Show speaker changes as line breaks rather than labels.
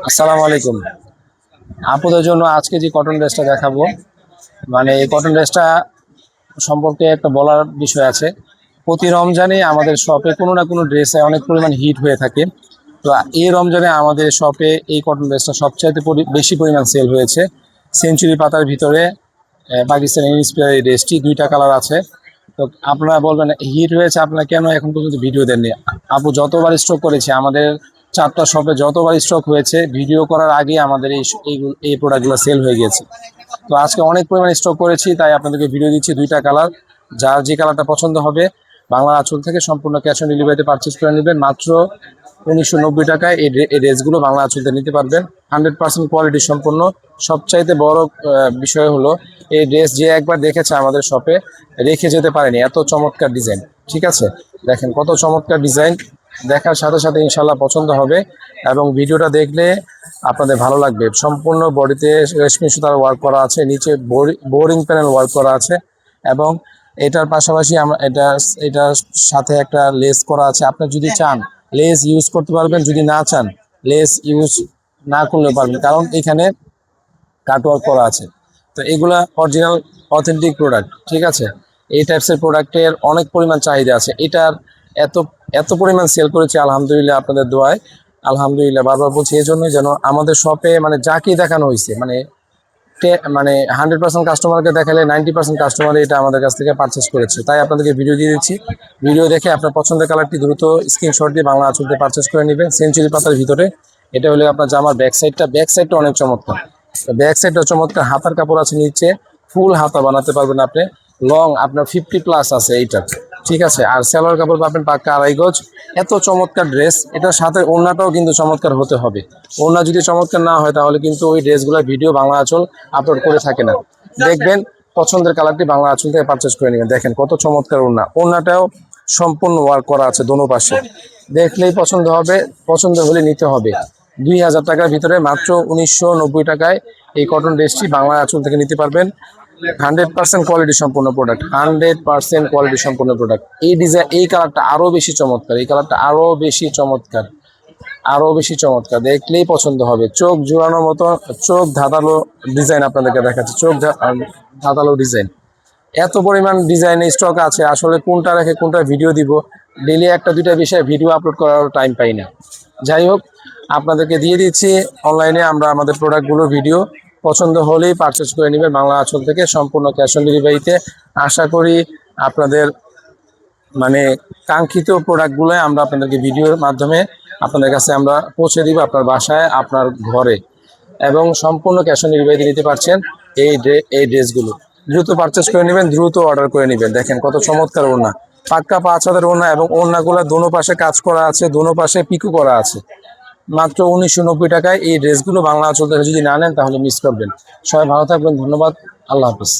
আসসালামু আলাইকুম। আপুদের জন্য আজকে যে কটন ড্রেসটা দেখাবো, মানে এই কটন ড্রেসটা সম্পর্কে একটা বলার বিষয় আছে। প্রতি রমজানে আমাদের শপে কোনো না কোনো ড্রেসে অনেক পরিমাণ হিট হয়ে থাকে। তো এই রমজানে আমাদের শপে এই কটন ড্রেসটা সবচাইতে বেশি পরিমাণ সেল হয়েছে। সেঞ্চুরি পাতার ভিতরে পাকিস্তানি ইন্সপায়ার এই ড্রেসটি, দুইটা কালার আছে। তো আপনারা বলবেন হিট হয়েছে, আপনারা কেন এখন পর্যন্ত ভিডিও দেননি? আপু যতবার স্টক করেছে, আমাদের 4টা শপে যতবার স্টক হয়েছে, ভিডিও করার আগে আমাদের এই প্রোডাক্টগুলো সেল হয়ে গেছে। তো আজকে অনেক পরিমাণ স্টক করেছি, তাই আপনাদেরকে ভিডিও দিচ্ছি। দুইটা কালার, যার যে কালারটা পছন্দ হবে বাংলা আঁচল থেকে সম্পূর্ণ ক্যাশ অন ডেলিভারিতে পারচেস করে নেবেন। মাত্র 1990 টাকায় এই ড্রেসগুলো বাংলা আঁচলতে নিতে পারবেন। 100% কোয়ালিটি সম্পন্ন। সবচাইতে বড় বিষয় হলো, এই ড্রেস যে একবার দেখেছে আমাদের শপে রেখে যেতে পারেনি, এত চমৎকার ডিজাইন। ঠিক আছে, দেখেন কত চমৎকার ডিজাইন। দেখার সাথে সাথে ইনশাল্লাহ পছন্দ হবে এবং ভিডিওটা দেখলে আপনাদের ভালো লাগবে। সম্পূর্ণ বডিতে রেশমি সুতার ওয়ার্ক করা আছে, নিচে বোরিং প্যানেল ওয়ার্ক করা আছে এবং এটার পাশাপাশি এটার সাথে একটা লেস করা আছে। আপনি যদি চান লেস ইউজ করতে পারবেন, যদি না চান লেস ইউজ না করলে পারবেন, কারণ এখানে কাটওয়ার্ক করা আছে। তো এগুলা অরিজিনাল অথেন্টিক প্রোডাক্ট। ঠিক আছে, এই টাইপসের প্রোডাক্টের অনেক পরিমাণ চাহিদা আছে। এটার এত এত পরিমাণ সেল করেছে আলহামদুলিল্লাহ, আপনাদের দোয়ায়। আলহামদুলিল্লাহ বারবার বলছি, এই জন্যই যেন আমাদের শপে মানে যাকেই দেখানো হয়েছে, মানে 100% কাস্টমারকে দেখালে 90% কাস্টমার এটা আমাদের কাছ থেকে পারচেস করেছে। তাই আপনাদেরকে ভিডিও দিয়ে দিচ্ছি। ভিডিও দেখে আপনার পছন্দের কালারটি দ্রুত স্ক্রিনশট দিয়ে বাংলা আঁচলতে পারচেস করে নেবেন। সেঞ্চুরি পাতার ভিতরে এটা হলো আপনার জামার ব্যাক সাইডটা অনেক চমৎকার। ব্যাক সাইডটা চমৎকার, হাতার কাপড় আছে নিচে, ফুল হাতা বানাতে পারবেন আপনি। লং আপনার 50+ আছে এইটা। ঠিক আছে, আর সালোয়ার কাপড় পাবেন পাক্কা 2.5 গজ। এত চমৎকার ড্রেস, এটার সাথে ওড়নাটাও কিন্তু চমৎকার হতে হবে। ওড়না যদি চমৎকার না হয় তাহলে কিন্তু ওই ড্রেসগুলোর ভিডিও বাংলা আঁচল আপলোড করে থাকে না। দেখবেন পছন্দের কালারটি বাংলা আঁচল থেকে পারচেস করে নেবেন। দেখেন কত চমৎকার ওড়নাটাও সম্পূর্ণ ওয়ার্ক করা আছে দোনো পাশে। দেখলেই পছন্দ হবে, পছন্দ হলে নিতে হবে। 2000 টাকার ভিতরে মাত্র 1990 টাকায় এই কটন ড্রেসটি বাংলা আঁচল থেকে নিতে পারবেন। 100% কোয়ালিটি সম্পূর্ণ প্রোডাক্ট, 100% কোয়ালিটি সম্পূর্ণ প্রোডাক্ট। এই ডিজাইন, এই কালারটা আরো বেশি চমৎকার, এই কালারটা আরো বেশি চমৎকার, আরো বেশি চমৎকার। দেখলেই পছন্দ হবে, চোখ জোড়ানোর মতো, চোখ ধাঁধালো ডিজাইন আপনাদেরকে দেখাচ্ছি। চোখ ধাঁধালো ডিজাইন, এত পরিমাণ ডিজাইন স্টক আছে, আসলে কোনটা রেখে কোনটা ভিডিও দিব। ডেলি একটা দুইটা বিষয়ে ভিডিও আপলোড করার টাইম পাই না। যাই হোক, আপনাদেরকে দিয়ে দিচ্ছি অনলাইনে আমরা আমাদের প্রোডাক্টগুলোর ভিডিও। পছন্দ হলেই পারচেস করে নেবেন বাংলা আঁচল থেকে সম্পূর্ণ ক্যাশ অন ডেলিভারিতে। আশা করি আপনাদের মানে কাঙ্ক্ষিত প্রোডাক্টগুলো আমরা আপনাদেরকে ভিডিওর মাধ্যমে আপনাদের কাছে আমরা পৌঁছে দিব, আপনার বাসায়, আপনার ঘরে, এবং সম্পূর্ণ ক্যাশ অন ডেলিভারিতে নিতে পারছেন। এই ড্রেসগুলো দ্রুত পারচেস করে নেবেন, দ্রুত অর্ডার করে নেবেন। দেখেন কত চমৎকার ওড়না, পাক্কা 5 হাতের ওড়না এবং ওড়নাগুলো দোনো পাশে কাজ করা আছে, দোনো পাশে পিকু করা আছে। মাত্র 1990 টাকায় এই ড্রেসগুলো বাংলা আঁচল থেকে যদি না নেন তাহলে মিস করবেন। সবাই ভালো থাকবেন, ধন্যবাদ, আল্লাহ হাফিজ।